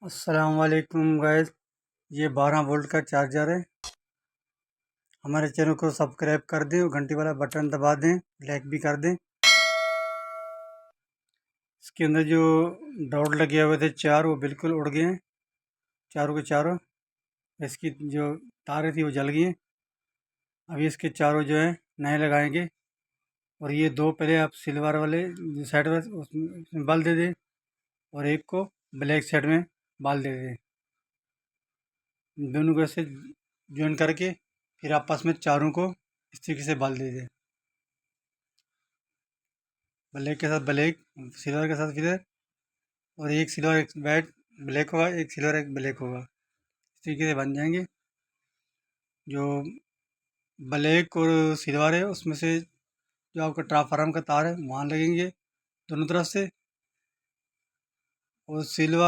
अस्सलाम वालेकुम गाइस। ये 12 वोल्ट का चार्जर है। हमारे चैनल को सब्सक्राइब कर दें और घंटी वाला बटन दबा दें, लाइक भी कर दें। इसके अंदर जो डॉट लगे हुए थे चार, वो बिल्कुल उड़ गए हैं, चारों के चारों। इसकी जो तारें थी वो जल गई हैं। अभी इसके चारों जो है नए लगाएंगे। और ये दो पहले आप सिल्वर वाले जो साइड में उसमें बल्ब दे दें, और एक को ब्लैक साइड में बाल दे दें। दोनों को ऐसे ज्वाइन करके फिर आपस में चारों को इस तरीके से बाल दे दें। ब्लैक के साथ ब्लैक, सिल्वर के साथ सिल्वर, और एक सिल्वर एक वाइट ब्लैक होगा, एक सिल्वर एक ब्लैक होगा। इस तरीके से बन जाएंगे। जो ब्लैक और सिल्वर है उसमें से जो आपका ट्रांसफार्मर का तार है वहाँ लगेंगे दोनों तरफ से। और सिल्वर